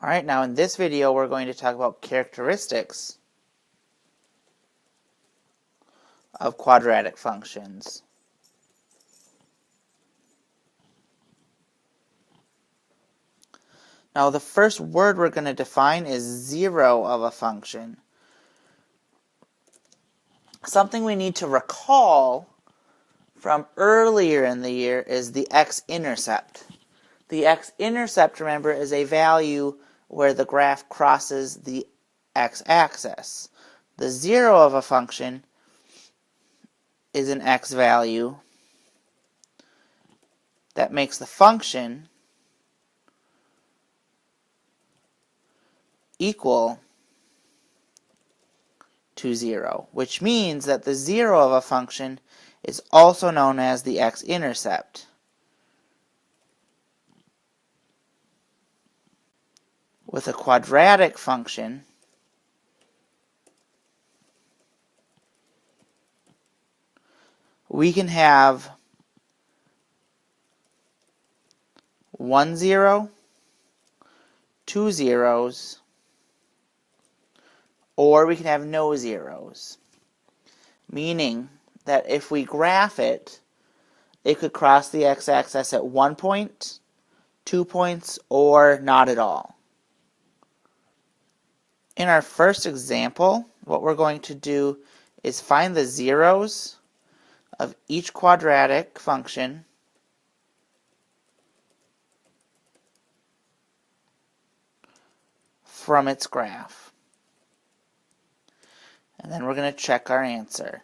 Alright, now in this video we're going to talk about characteristics of quadratic functions. Now the first word we're going to define is zero of a function. Something we need to recall from earlier in the year is the x-intercept. The x-intercept, remember, is a value where the graph crosses the x-axis. The zero of a function is an x value that makes the function equal to 0, which means that the zero of a function is also known as the x-intercept. With a quadratic function, we can have 1 0, 2 zeros, or we can have no zeros. Meaning that if we graph it, it could cross the x-axis at 1 point, 2 points, or not at all. In our first example, what we're going to do is find the zeros of each quadratic function from its graph. And then we're going to check our answer.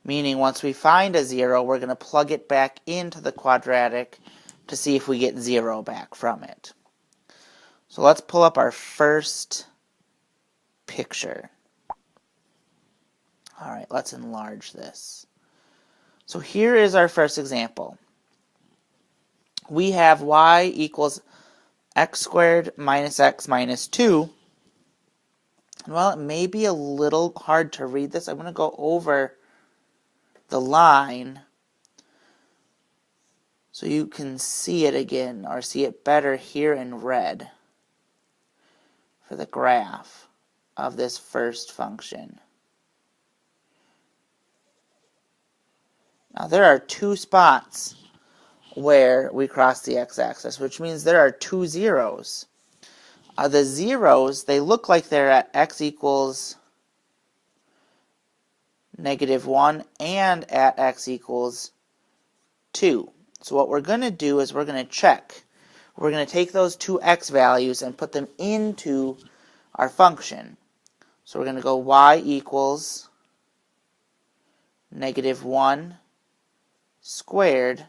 Meaning once we find a zero, we're going to plug it back into the quadratic to see if we get 0 back from it. So let's pull up our first picture. Alright, let's enlarge this. So here is our first example. We have y equals x squared minus x minus 2. And while it may be a little hard to read this, I'm going to go over the line so you can see it again, or see it better here in red for the graph of this first function. Now there are 2 spots where we cross the x-axis, which means there are 2 zeros. The zeros, they look like they're at x equals -1 and at x equals 2. So what we're going to do is we're going to check. We're going to take those 2 x values and put them into our function. So we're going to go y equals -1 squared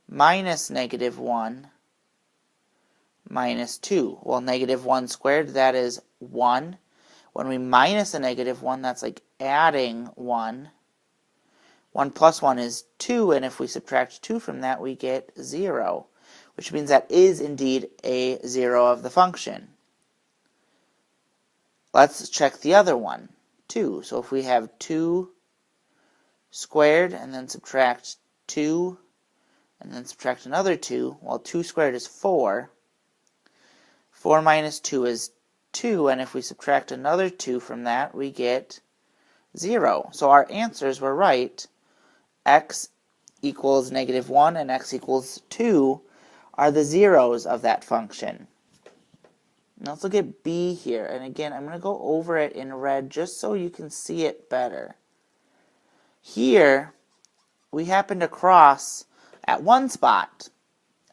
minus -1 minus 2. Well, -1 squared, that is 1. When we minus a -1, that's like adding 1. 1 plus 1 is 2, and if we subtract 2 from that, we get 0, which means that is indeed a 0 of the function. Let's check the other one, 2. So if we have 2 squared and then subtract 2 and then subtract another 2, well, 2 squared is 4. 4 minus 2 is 2, and if we subtract another 2 from that, we get 0. So our answers were right. X equals -1 and x equals 2 are the zeros of that function. Now let's look at B here, and again, I'm going to go over it in red just so you can see it better. Here, we happen to cross at one spot,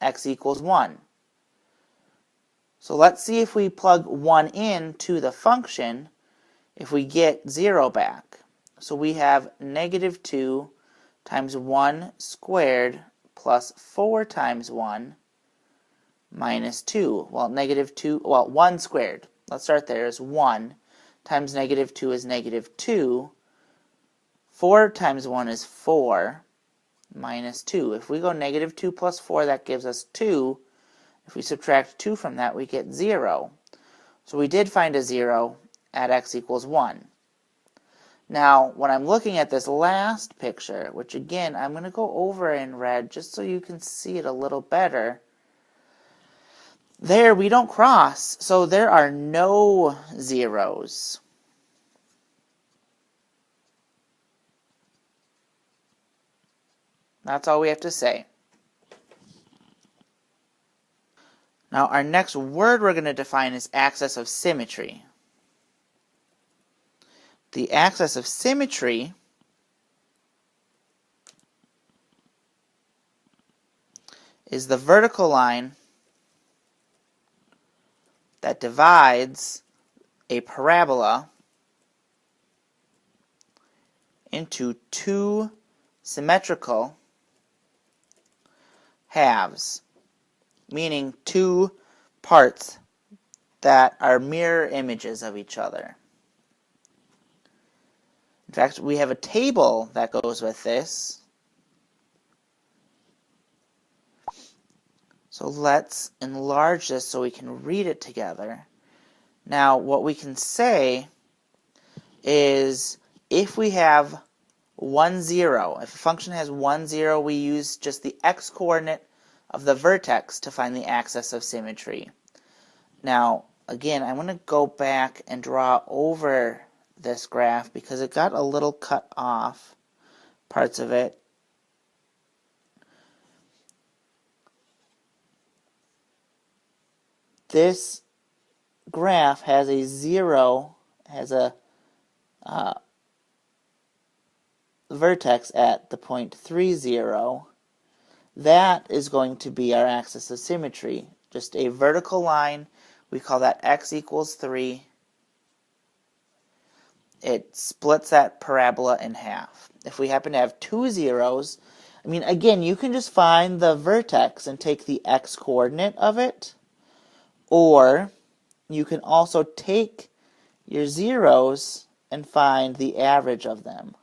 x equals 1. So let's see if we plug 1 in to the function, if we get 0 back. So we have -2 times 1 squared plus 4 times 1 minus 2. Well, 1 squared. Let's start there. Is 1 times -2 is -2. 4 times 1 is 4 minus 2. If we go -2 plus 4, that gives us 2. If we subtract 2 from that, we get 0. So we did find a 0 at x equals 1. Now, when I'm looking at this last picture, which again, I'm going to go over in red just so you can see it a little better. There, we don't cross, so there are no zeros. That's all we have to say. Now, our next word we're going to define is axis of symmetry. The axis of symmetry is the vertical line that divides a parabola into two symmetrical halves, meaning two parts that are mirror images of each other. In fact, we have a table that goes with this. So let's enlarge this so we can read it together. Now, what we can say is if we have 1, 0, if a function has 1, 0, we use just the x-coordinate of the vertex to find the axis of symmetry. Now, again, I'm going to go back and draw over this graph because it got a little cut off, parts of it. This graph has a 0, has a vertex at the point 3, 0. That is going to be our axis of symmetry. Just a vertical line. We call that x equals 3. It splits that parabola in half. If we happen to have 2 zeros, I mean, again, you can just find the vertex and take the x-coordinate of it, or you can also take your zeros and find the average of them.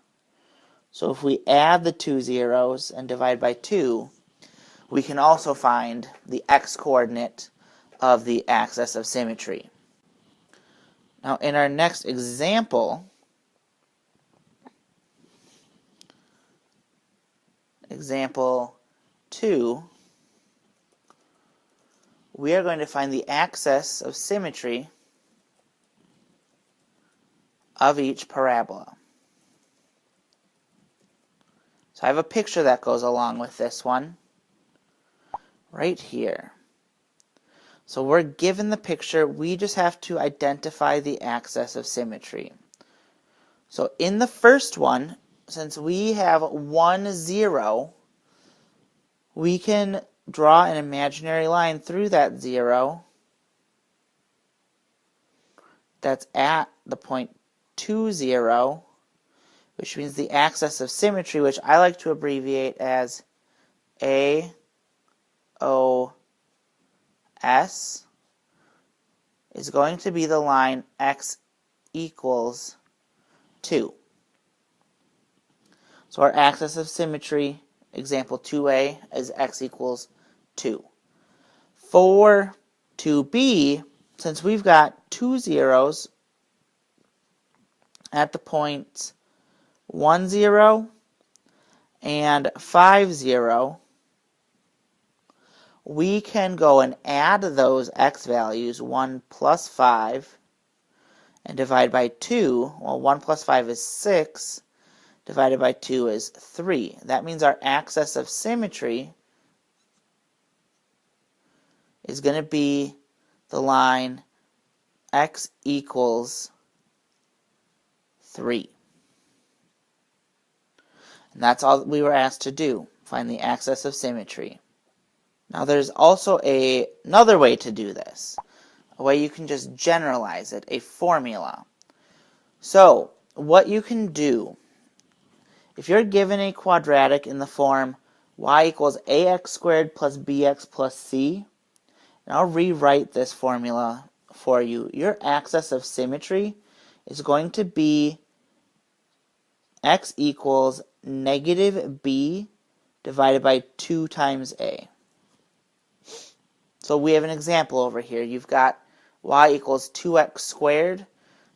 So if we add the 2 zeros and divide by 2, we can also find the x-coordinate of the axis of symmetry. Now, in our next example, example 2, we are going to find the axis of symmetry of each parabola. So I have a picture that goes along with this one right here. So we're given the picture, we just have to identify the axis of symmetry. So in the first one, since we have 1, 0, we can draw an imaginary line through that 0 that's at the point 2, 0, which means the axis of symmetry, which I like to abbreviate as AOS, is going to be the line x equals 2. So our axis of symmetry, example 2a, is x equals 2. For 2b, since we've got 2 zeros at the points 1, 0 and 5, 0, we can go and add those x values, 1 plus 5, and divide by 2. Well, 1 plus 5 is 6, divided by 2 is 3. That means our axis of symmetry is going to be the line x equals 3. And that's all we were asked to do, find the axis of symmetry. Now there's also another way to do this, a way you can just generalize it, a formula. So what you can do, if you're given a quadratic in the form y equals ax squared plus bx plus c, and I'll rewrite this formula for you, your axis of symmetry is going to be x equals negative b divided by 2 times a. So we have an example over here. You've got y equals 2x squared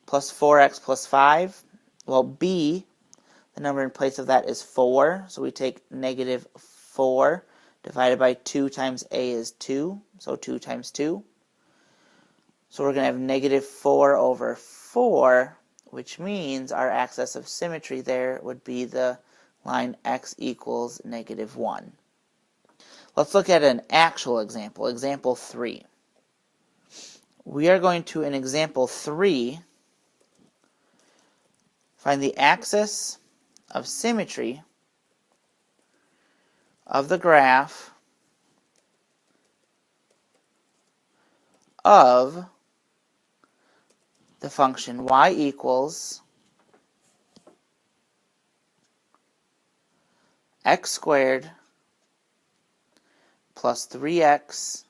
plus 4x plus 5. well, b, the number in place of that is 4, so we take negative 4 divided by 2 times a is 2, so 2 times 2. So we're going to have negative 4 over 4, which means our axis of symmetry there would be the line x equals negative 1. Let's look at an actual example, example 3. We are going to, in example 3, find the axis of symmetry of the graph of the function y equals x squared plus 3x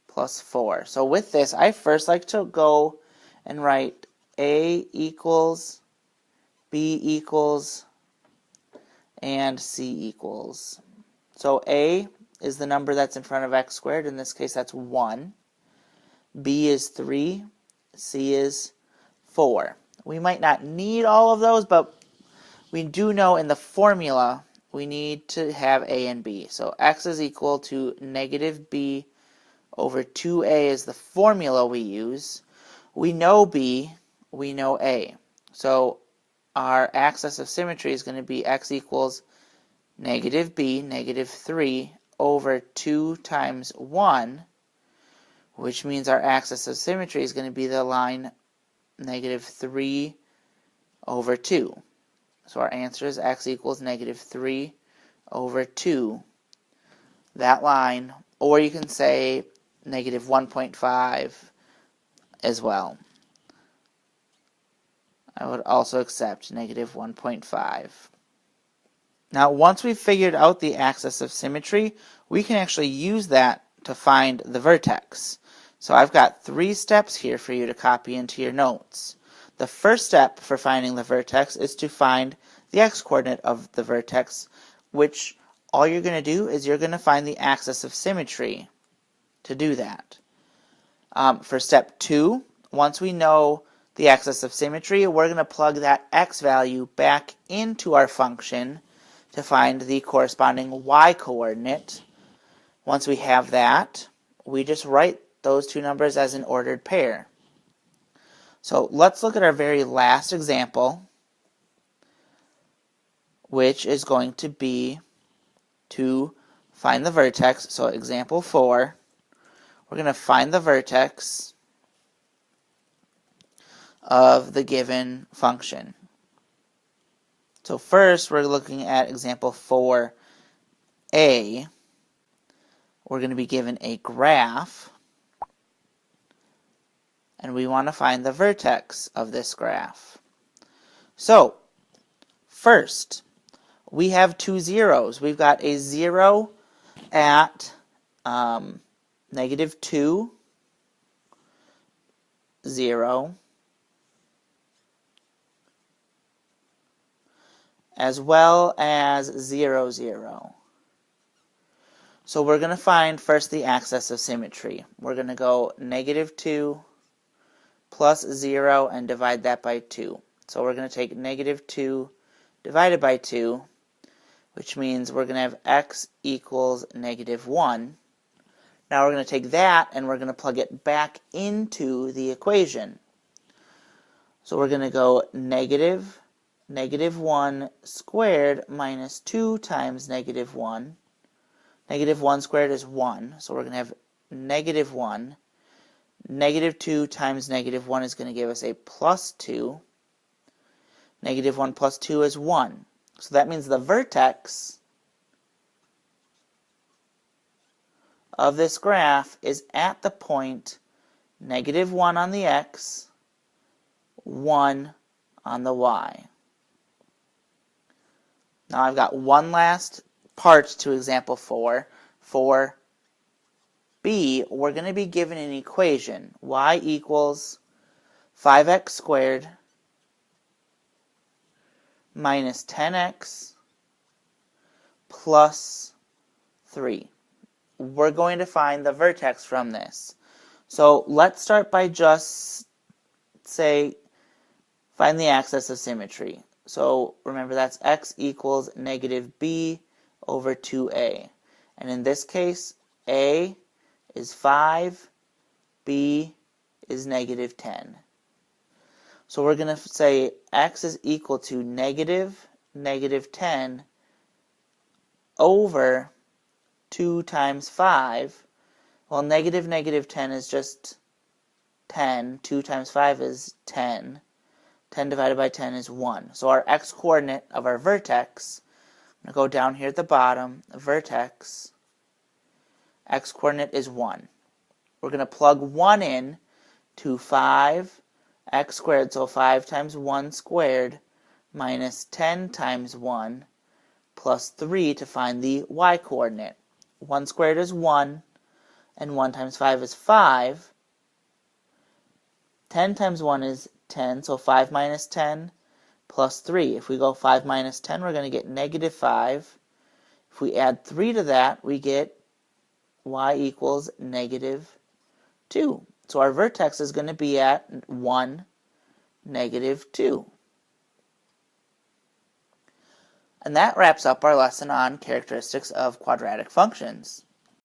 plus 4. So with this, I first like to go and write a equals, b equals, and c equals. So a is the number that's in front of x squared. In this case, that's 1. b is 3. c is 4. We might not need all of those, but we do know in the formula we need to have a and b. So x is equal to negative b over 2a is the formula we use. We know b, we know a. So our axis of symmetry is going to be x equals negative b, negative 3, over 2 times 1, which means our axis of symmetry is going to be the line negative 3 over 2. So our answer is x equals negative 3 over 2, that line, or you can say negative 1.5 as well. I would also accept negative 1.5. Now, once we've figured out the axis of symmetry, we can actually use that to find the vertex. So I've got 3 steps here for you to copy into your notes. The first step for finding the vertex is to find the x-coordinate of the vertex, which all you're going to do is you're going to find the axis of symmetry to do that. For step 2, once we know the axis of symmetry, we're going to plug that x value back into our function to find the corresponding y-coordinate. Once we have that, we just write those two numbers as an ordered pair. So let's look at our very last example, which is going to be to find the vertex. So example 4, we're going to find the vertex of the given function. So first, we're looking at example 4a. We're going to be given a graph, and we want to find the vertex of this graph. So first, we have 2 zeros. We've got a 0 at negative 2, 0, as well as 0, 0. So we're going to find first the axis of symmetry. We're going to go negative 2 plus 0 and divide that by 2. So we're going to take negative 2 divided by 2, which means we're going to have x equals negative 1. Now we're going to take that and we're going to plug it back into the equation. So we're going to go negative 1 squared minus 2 times negative 1. Negative 1 squared is 1, so we're going to have negative 1. Negative 2 times negative 1 is going to give us a plus 2. Negative 1 plus 2 is 1. So that means the vertex of this graph is at the point negative 1 on the x, 1 on the y. Now I've got one last part to example 4. For b, we're going to be given an equation. Y equals 5x squared minus 10x plus 3. We're going to find the vertex from this. So let's start by just say Find the axis of symmetry. So remember that's x equals negative b over 2a. And in this case, a is 5, b is negative 10. So we're going to say x is equal to negative 10 over 2 times 5. Well, negative 10 is just 10. 2 times 5 is 10. 10 divided by 10 is 1. So our x-coordinate of our vertex, I'm going to go down here at the bottom, vertex, x-coordinate is 1. We're going to plug 1 in to 5x squared, so 5 times 1 squared minus 10 times 1 plus 3 to find the y-coordinate. 1 squared is 1, and 1 times 5 is 5. 10 times 1 is 10, so 5 minus 10 plus 3. If we go 5 minus 10, we're going to get negative 5. If we add 3 to that, we get y equals negative 2. So our vertex is going to be at 1, negative 2. And that wraps up our lesson on characteristics of quadratic functions.